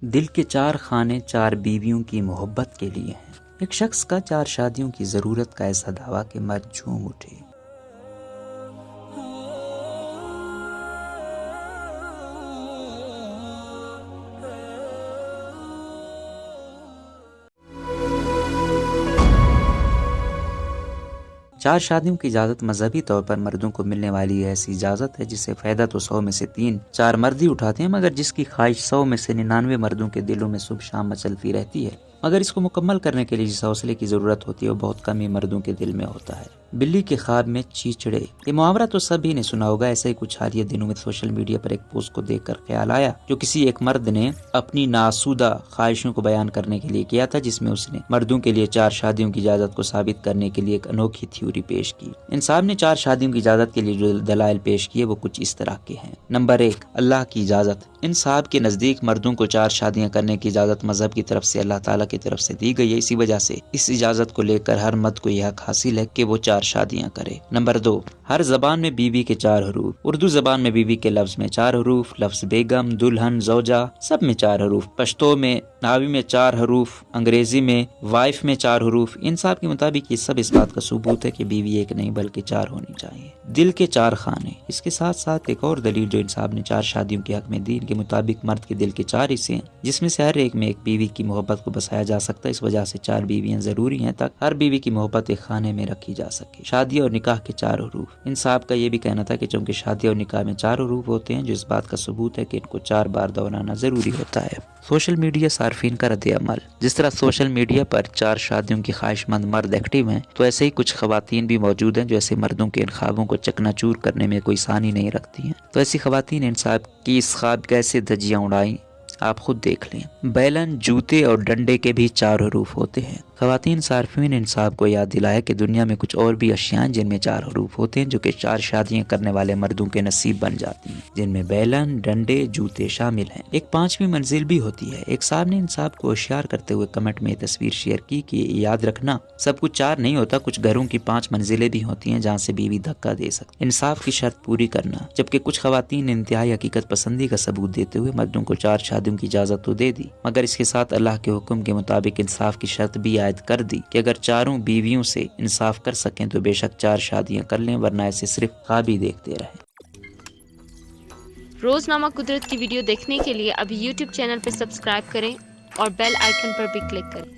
دل کے چار خانے چار بیویوں کی محبت کے لیے ہیں۔ ایک شخص کا چار شادیوں کی ضرورت کا ایسا دعویٰ کہ مرد جھوم اٹھے۔ چار شادیوں کی اجازت مذہبی طور پر مردوں کو ملنے والی ایسی اجازت ہے جسے فائدہ تو 100 میں سے 3-4 مرد ہی اٹھاتے ہیں، مگر جس کی خواہش 100 میں سے 99 مردوں کے دلوں میں صبح شام مچلتی رہتی ہے، مگر اس کو مکمل کرنے کے لیے جس حوصلے کی ضرورت ہوتی ہے وہ بہت کم ہی مردوں کے دل میں ہوتا ہے۔ بلی کے خواب میں چیچڑے، یہ محاورہ تو سبھی نے سنا ہوگا۔ ایسے ہی کچھ حالیہ دنوں میں سوشل میڈیا پر ایک پوسٹ کو دیکھ کر خیال آیا جو کسی ایک مرد نے اپنی ناسودہ خواہشوں کو بیان کرنے کے لیے کیا تھا، جس میں اس نے مردوں کے لیے 4 شادیوں کی اجازت کو ثابت کرنے کے لیے ایک انوکھی تھیوری پیش کی۔ انصاف نے 4 شادیوں کی اجازت کے لیے جو دلائل پیش کیے وہ کچھ اس طرح کے ہیں۔ نمبر 1، اللہ کی اجازت۔ انصاف کے نزدیک مردوں کو 4 شادیاں کرنے کی اجازت مذہب کی طرف سے اللہ تعالیٰ کی طرف سے دی گئی ہے، اسی وجہ سے اس اجازت کو لے کر ہر مرد کو یہ حق حاصل ہے کہ وہ 4 شادیاں کرے۔ نمبر 2، ہر زبان میں بیوی کے 4 حروف۔ اردو زبان میں بیوی کے لفظ میں 4 حروف، لفظ بیگم، دلہن، زوجہ سب میں 4 حروف، پشتو میں ناوی میں 4 حروف، انگریزی میں وائف میں 4 حروف۔ انصاف کے مطابق یہ سب اس بات کا ثبوت ہے کہ بیوی ایک نہیں بلکہ 4 ہونی چاہیے۔ دل کے 4 خانے، اس کے ساتھ ساتھ ایک اور دلیل جو انصاف نے 4 شادیوں کے حق میں دین کے مطابق مرد کے دل کے 4 حصے ہیں، جس میں سے ہر ایک میں ایک بیوی کی محبت کو بسایا جا سکتا ہے۔ اس وجہ سے 4 بیویاں ضروری ہیں تاکہ ہر بیوی کی محبت ایک خانے میں رکھی جا سکے۔ شادی اور نکاح کے 4 حروف، انصاف کا یہ بھی کہنا تھا کہ چونکہ شادی اور نکاح میں 4 حروف ہوتے ہیں جو اس بات کا ثبوت ہے کہ ان کو 4 بار دہرانا ضروری ہوتا ہے۔ سوشل میڈیا صارفین کا رد عمل۔ جس طرح سوشل میڈیا پر 4 شادیوں کی خواہش مند مرد ایکٹیو ہیں، تو ایسے ہی کچھ خواتین بھی موجود ہیں جو ایسے مردوں کے ان خوابوں کو چکنا چور کرنے میں کوئی ثانی نہیں رکھتی ہیں۔ تو ایسی خواتین انصاف کی اس خواب کیسے دھجیاں اڑائیں آپ خود دیکھ لیں۔ بیلن، جوتے اور ڈنڈے کے بھی 4 حروف ہوتے ہیں۔ خواتین صارفین انصاف کو یاد دلایا کہ دنیا میں کچھ اور بھی اشیاء ہیں جن میں 4 حروف ہوتے ہیں جو کہ 4 شادیاں کرنے والے مردوں کے نصیب بن جاتی ہیں، جن میں بیلن، ڈنڈے، جوتے شامل ہیں۔ ایک 5ویں منزل بھی ہوتی ہے۔ ایک صاحب نے انصاف کو ہوشیار کرتے ہوئے کمنٹ میں یہ تصویر شیئر کی کہ یاد رکھنا سب کچھ 4 نہیں ہوتا، کچھ گھروں کی 5 منزلیں بھی ہوتی ہیں جہاں سے بیوی دھکا دے سکتی۔ انصاف کی شرط پوری کرنا، جبکہ کچھ خواتین نے انتہائی حقیقت پسندی کا ثبوت دیتے ہوئے مردوں کو 4 شادیوں کی اجازت تو دے دی، مگر اس کے ساتھ اللہ کے حکم کے مطابق انصاف کی شرط بھی عائد کر دی کہ اگر 4 بیویوں سے انصاف کر سکیں تو بے شک 4 شادیاں کر لیں، ورنہ ایسے صرف خواب ہی دیکھتے رہیں۔ روزنامہ قدرت کی ویڈیو دیکھنے کے لیے ابھی یوٹیوب چینل پہ سبسکرائب کریں اور بیل آئیکن پر بھی کلک کریں۔